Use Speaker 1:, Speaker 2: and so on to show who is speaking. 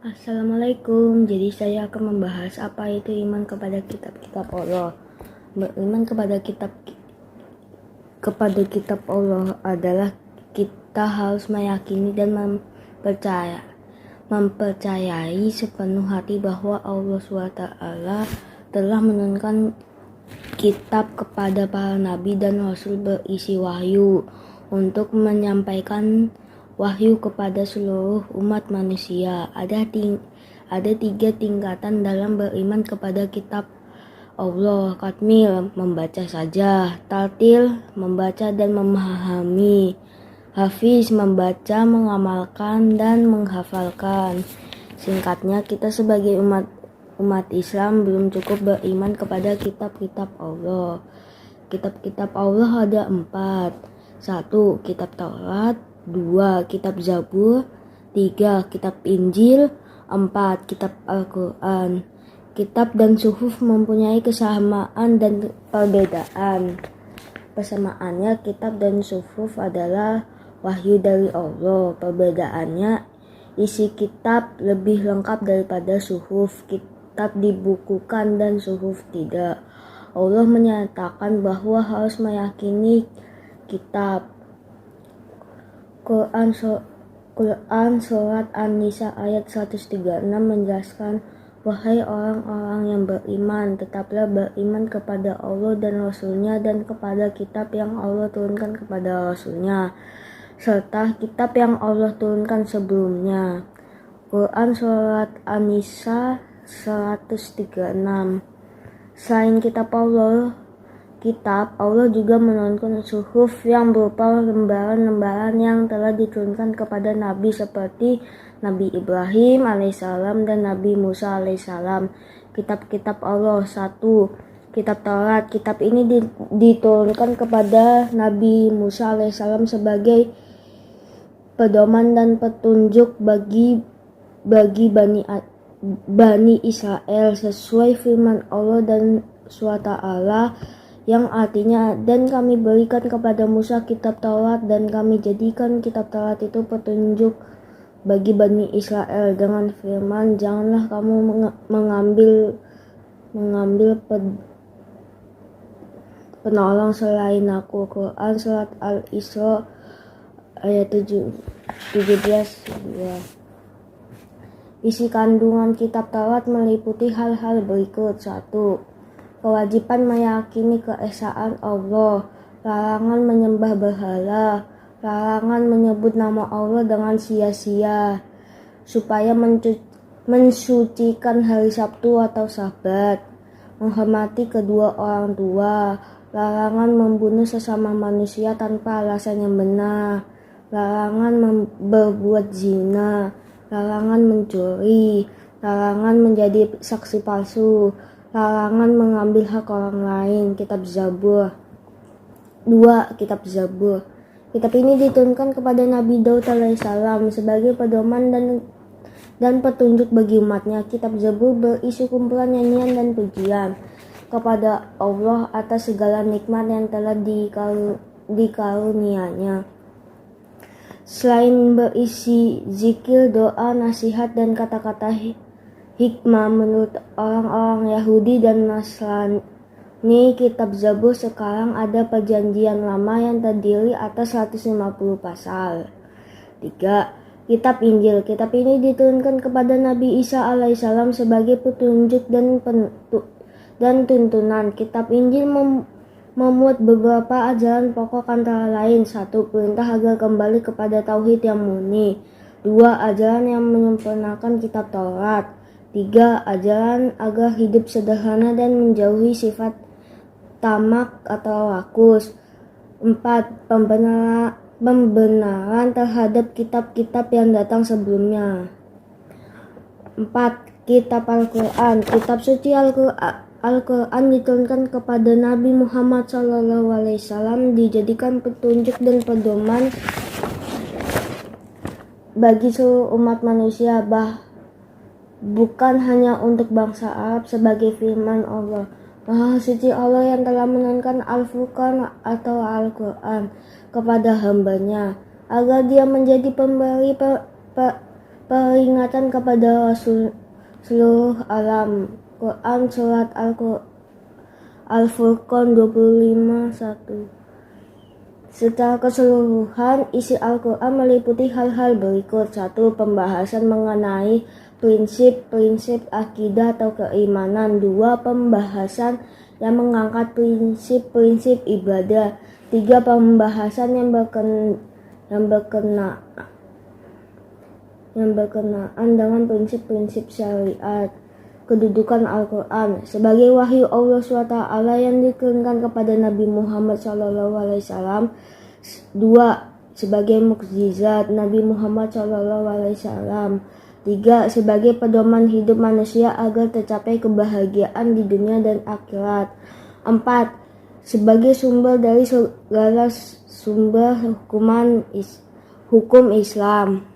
Speaker 1: Assalamualaikum. Jadi saya akan membahas apa itu iman kepada kitab-kitab Allah. Beriman kepada kitab Allah adalah kita harus meyakini dan mempercayai sepenuh hati bahwa Allah SWT telah menurunkan kitab kepada para nabi dan rasul berisi wahyu untuk menyampaikan wahyu kepada seluruh umat manusia. Ada 3 tingkatan dalam beriman kepada kitab Allah. Katmil, membaca saja. Tartil, membaca dan memahami. Hafiz, membaca, mengamalkan dan menghafalkan. Singkatnya, kita sebagai umat Islam belum cukup beriman kepada kitab-kitab Allah. Kitab-kitab Allah ada 4. 1. Kitab Taurat. 2. Kitab Zabur. 3. Kitab Injil. 4. Kitab Al-Quran. Kitab dan suhuf mempunyai kesamaan dan perbedaan. Persamaannya, kitab dan suhuf adalah wahyu dari Allah. Perbedaannya, isi kitab lebih lengkap daripada suhuf. Kitab dibukukan dan suhuf tidak. Allah menyatakan bahwa harus meyakini kitab. Quran Surat An-Nisa ayat 136 menjelaskan, wahai orang-orang yang beriman, tetaplah beriman kepada Allah dan Rasul-Nya dan kepada kitab yang Allah turunkan kepada Rasul-Nya, serta kitab yang Allah turunkan sebelumnya. Quran Surat An-Nisa 136. Selain kitab Allah juga menurunkan suhuf yang berupa lembaran-lembaran yang telah diturunkan kepada Nabi seperti Nabi Ibrahim alaihissalam dan Nabi Musa alaihissalam. Kitab-kitab Allah. 1. Kitab Taurat. Kitab ini diturunkan kepada Nabi Musa alaihissalam sebagai pedoman dan petunjuk bagi Bani Israel sesuai firman Allah dan SWT yang artinya, dan kami berikan kepada Musa kitab Taurat dan kami jadikan kitab Taurat itu petunjuk bagi Bani Israel dengan firman, janganlah kamu mengambil penolong selain aku. Quran Surat Al-Isra ayat 17. Isi kandungan kitab Taurat meliputi hal-hal berikut. 1. Kewajiban meyakini keesaan Allah, larangan menyembah berhala, larangan menyebut nama Allah dengan sia-sia, supaya mensucikan hari Sabtu atau Sabat, menghormati kedua orang tua, larangan membunuh sesama manusia tanpa alasan yang benar, larangan berbuat zina, larangan mencuri, larangan menjadi saksi palsu, larangan mengambil hak orang lain. Kitab Zabur. 2. Kitab Zabur. Kitab ini diturunkan kepada Nabi Daud alaihissalam sebagai pedoman dan petunjuk bagi umatnya. Kitab Zabur berisi kumpulan nyanyian dan pujian kepada Allah atas segala nikmat yang telah dikarunianya. Selain berisi zikir, doa, nasihat, dan kata-kata hikmah menurut orang-orang Yahudi dan Nasrani, kitab Zabur sekarang ada perjanjian lama yang terdiri atas 150 pasal. 3. Kitab Injil. Kitab ini diturunkan kepada Nabi Isa alaihissalam sebagai petunjuk dan tuntunan. Kitab Injil memuat beberapa ajaran pokok antara lain. 1. Perintah agar kembali kepada tauhid yang murni. 2. Ajaran yang menyempurnakan kitab Taurat. 3. Ajaran agar hidup sederhana dan menjauhi sifat tamak atau rakus. 4. Pembenaran terhadap kitab-kitab yang datang sebelumnya. 4. Kitab Al-Quran. Kitab suci Al-Quran diturunkan kepada Nabi Muhammad SAW, dijadikan petunjuk dan pedoman bagi seluruh umat manusia, bukan hanya untuk bangsa Arab, sebagai firman Allah, Maha suci Allah yang telah menurunkan Al-Furqan atau Al-Quran kepada hambanya, agar dia menjadi pemberi peringatan kepada seluruh alam. Quran Surat Al-Furqan 25:1. Secara keseluruhan, isi Al-Quran meliputi hal-hal berikut. 1. Pembahasan mengenai prinsip-prinsip akidah atau keimanan. 2. Pembahasan yang mengangkat prinsip-prinsip ibadah. 3. Pembahasan yang berkenaan dengan prinsip-prinsip syariat. Kedudukan Al-Quran sebagai wahyu Allah SWT yang diturunkan kepada Nabi Muhammad SAW. 2. Sebagai mukjizat Nabi Muhammad SAW. 3. Sebagai pedoman hidup manusia agar tercapai kebahagiaan di dunia dan akhirat. 4. Sebagai sumber dari segala sumber hukum Islam.